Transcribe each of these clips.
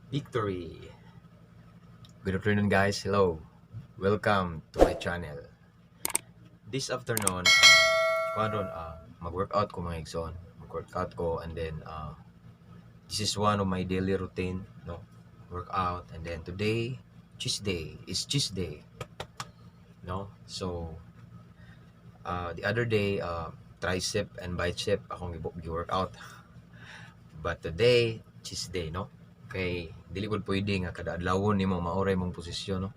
Victory! Good afternoon guys, hello! Welcome to my channel. This afternoon, mag-workout ko mga igsoon. Mag-workout ko and then this is one of my daily routine, no? Workout and then today, Tuesday, is Tuesday. No? So, the other day, tricep and bicep akong gi-workout. But today, Tuesday, no? Kay dili gud pwede nga kada adlawon nimo maoray mong posisyon, no?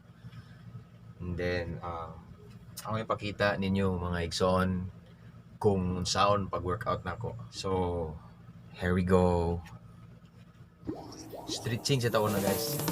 And then ako ipakita ninyo mga igsoon kung saon pag-workout nako. So here we go. Stretching sa taon na guys.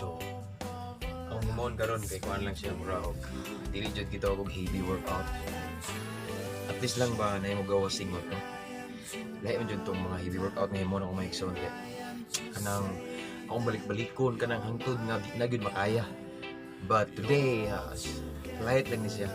So, ang himon karon kay kuan lang siya mura og dili jud kita og heavy workout. At least lang ba na mo gawa singot, no? Lahi man jud tong mga heavy workout nga himon ako maigsoon kay kanang akong balik-balikon kanang hangtod nga di na gyud makaya. But today, light lang ni siya.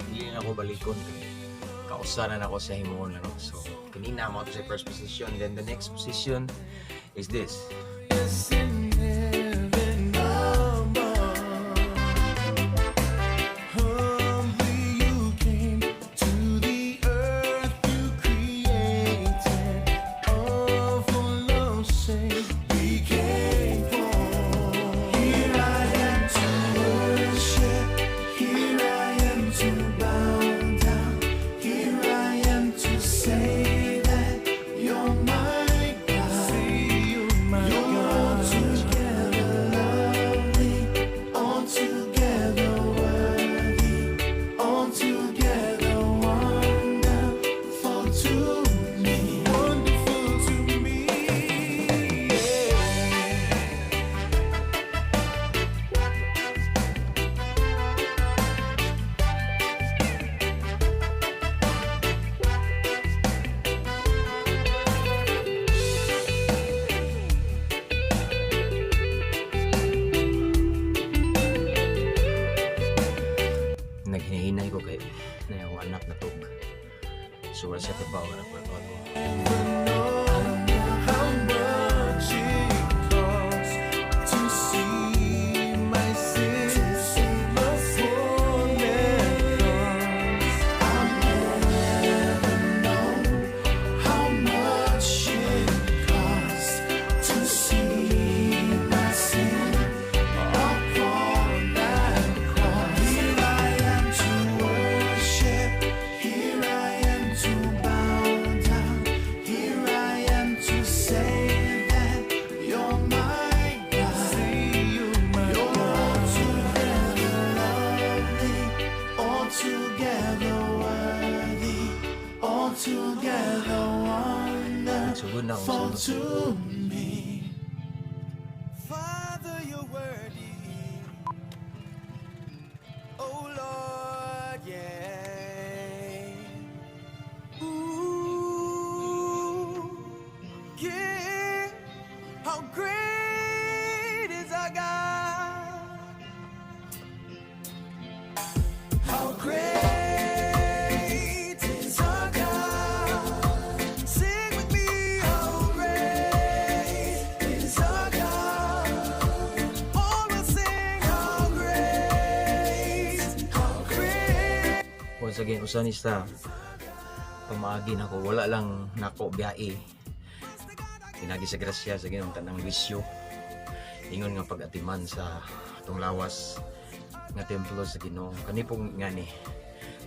Hindi na ako balikon kausanan ako sa himon, ano? So kanina mo to sa first position, then the next position is this. Naghinahinay ko kay nayawanak na tug. So wala siya trabaho na workout ko. Sugod na akong sunod. Father, you're worthy. Oh Lord, yeah. Ooh, yeah. How great is our God? How great. Once again, usanista pamaagi nako, wala lang nako biyae. Pinagi sa grasya sa ginong tanang wisyo. ingon nga pag-atiman sa atong lawas nga templo sa Ginoo. Kani pong nga ni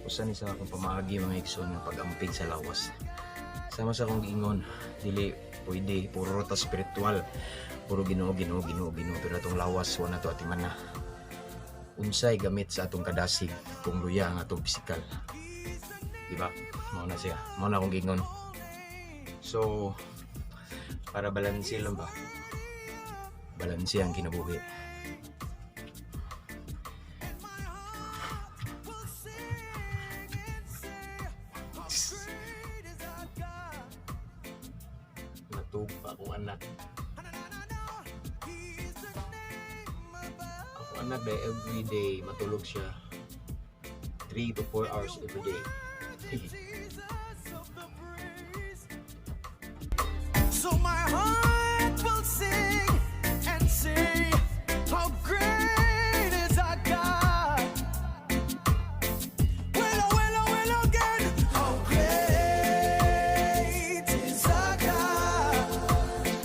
usa ni sa akong pamaagi mga igsoon nga pag-amping sa lawas. Sama sa akong giingon, dili pwede puro ta spiritual, puro Ginoo pero atong lawas wala to atiman na. Unsay gamit sa atong kadasig kung luya ang atong pisikal. Diba? Mao na siya. Mao na akong giingon. So para balanse lang ba? Balanse ang kinabuhi. Natug pa akong anak. Ako anak day every day matulog siya 3 to 4 hours every day. So my heart will sing and say, how great is our God. Well again, how great is our God.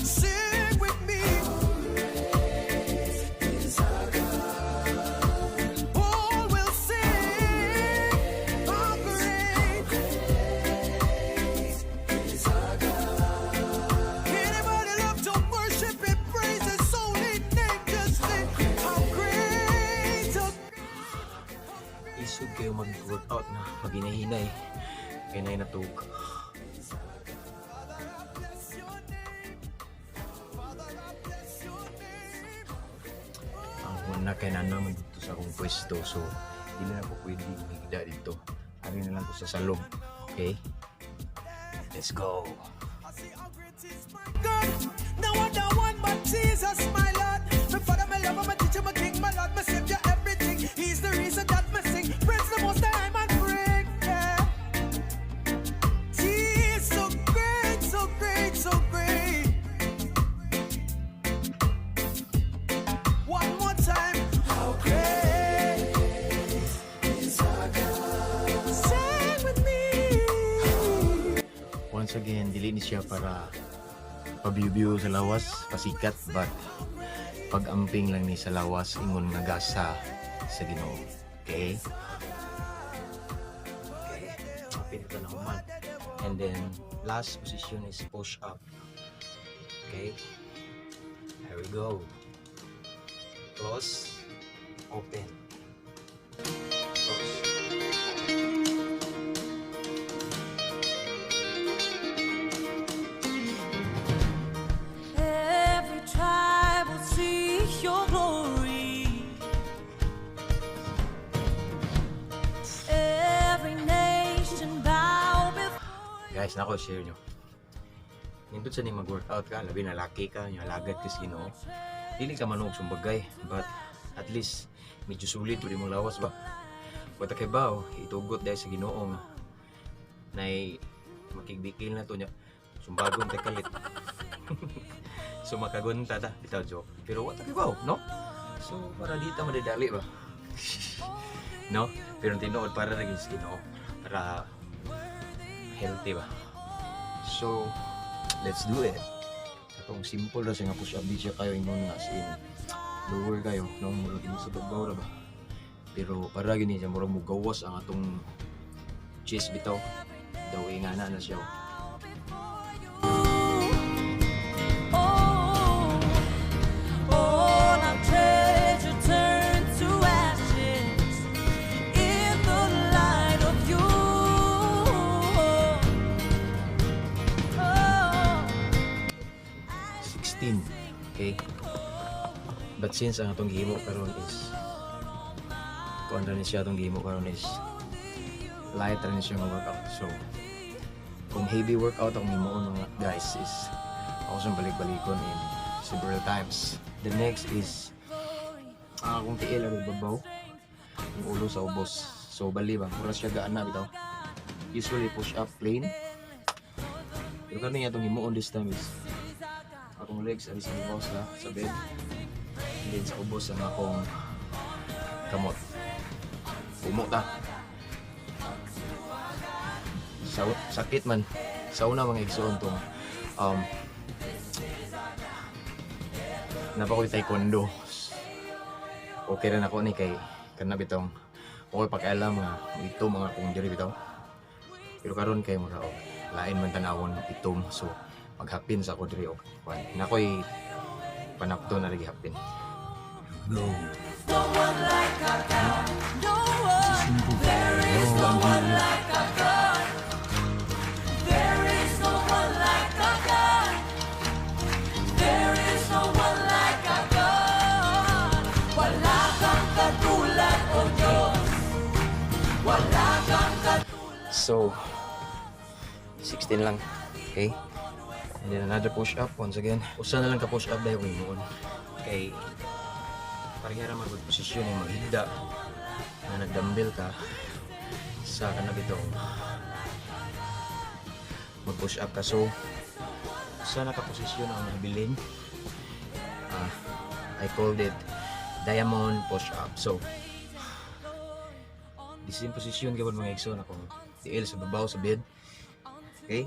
Sing with me. All will sing, how great is our God. Anybody love to worship and praise His holy name? Just sing, how great, how Isog kayo mag-workout na maghinay-hinay. Kaya na natug. Ang una kay naman dito sa akong pwesto. So, hindi na po pwede magigda dito. Ari na lang ko sa salog. Okay? Let's go! I see how great is my God. No other one but Jesus, my Lord. My Father, my lover, my teacher, my King, my Lord, my Savior, everything. He's the reason that I sing. Praise the Most High, my friend. Yeah. He is so great, so great, so great. One more time. How great is our God. Sing with me. Once again, dili ni siya para pabiyo-biyo sa lawas, pasikat, but pag-amping lang ni sa lawas, ingon nga gasa sa Ginoo. Okay? Okay. Pinito na human. And then, last position is push up. Okay? Here we go. Close. Open. Close. Every tribe will see your glory. Every nation bow before you. Guys, nako share nyo. Nindot sa ni mag-workout ka, labi na laki ka, yung alagad ka sa Ginoo. Dili ka manog sumbagay, but at least medyo sulit pwede mong lawas ba. Wata kay bao, itugot dahil sa Ginoo nga. Nay makigbikil na to niya. Sumbagon tay kalit. So makagunta ta, bitaw joke. Pero wata kay bao, no? So para dito madadali ba. No? Pero tinuod para rin sa Ginoo, para healthy ba. So let's do it. Atong simple ra siya nga push up di siya kayo ingon nga as in lower kayo no murag ini sa paggaw ra ba. Pero para gini siya murag mugawas ang atong chest bitaw. Daw nga na siya. Oh, all our treasure turned to ashes in the light of you. Oh, 16. Okay? But since ang atong gihimo karon is kung ano siya atong gihimo karon is light rin siya nga workout. So kung heavy workout ang himuon mga guys is ako siyang balik-balikon in several times. The next is kung tiil ang babaw yung ulo sa ubos. So bali ba, mura siya gaan na bitaw. Usually push up plain. Pero kano nga itong himuon this time is akong legs alis ang ubos sa bed. And then sa ubos ang akong kamot. Pumo ta. Sakit man. Sa una mga igsoon tong napakoy taekwondo. Okay rin ako ni kay kanab itong okay pakialam nga ito mga kung diri bitaw. Pero karon kay mga lain man tanawon itom, so maghapin sa ako diri og kwan. Nakoy panapto na lagi hapin. No one like our God. No one. There is no one like our God. There is no one like our God. There is no one like our God. Wala kang katulad, O Diyos. Wala kang katulad. So 16 lang. Okay? And then another push up once again. Usa na lang ka push up dahil ko noon. Kay parehara magud posisyon yung maghigda na nagdumbbell ka sa kanab itong mag push up ka. So usa na ka posisyon ang nabilin. I called it diamond push up. So the same position gawin mga igsoon akong tiil sa babaw sa bed. Okay?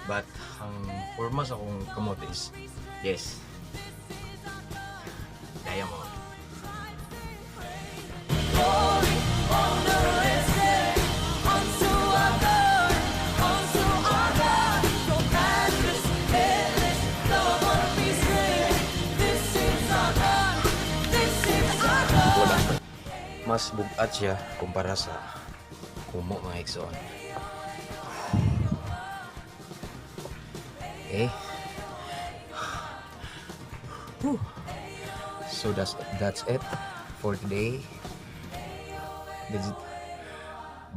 But ang forma sa akong kamot is yes, diamond. Glory, honor, and praise unto our God, unto our God. Your matchless, endless, love of His grace. This is our God. This is our God. Wala. Mas bugat siya kumpara sa kumo mga igsoon. Okay. Whew. So that's it for today.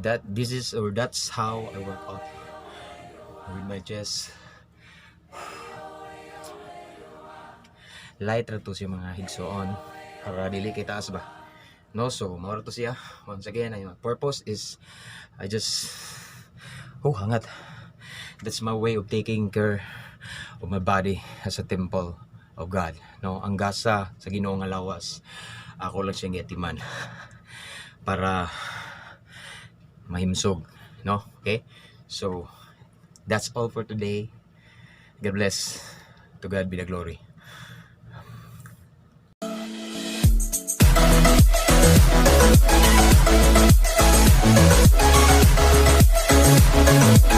That's how I work out with my chest. Light ra to siya mga higsoon para dili kay taas ba. No, so mao to siya. Once again, my purpose is I just hangat. That's my way of taking care of my body as a temple of God. No, ang gasa sa Ginoo nga lawas, ako lang siyang giatiman para mahimsog, no? Okay? So that's all for today. God bless. To God be the glory. Thank you.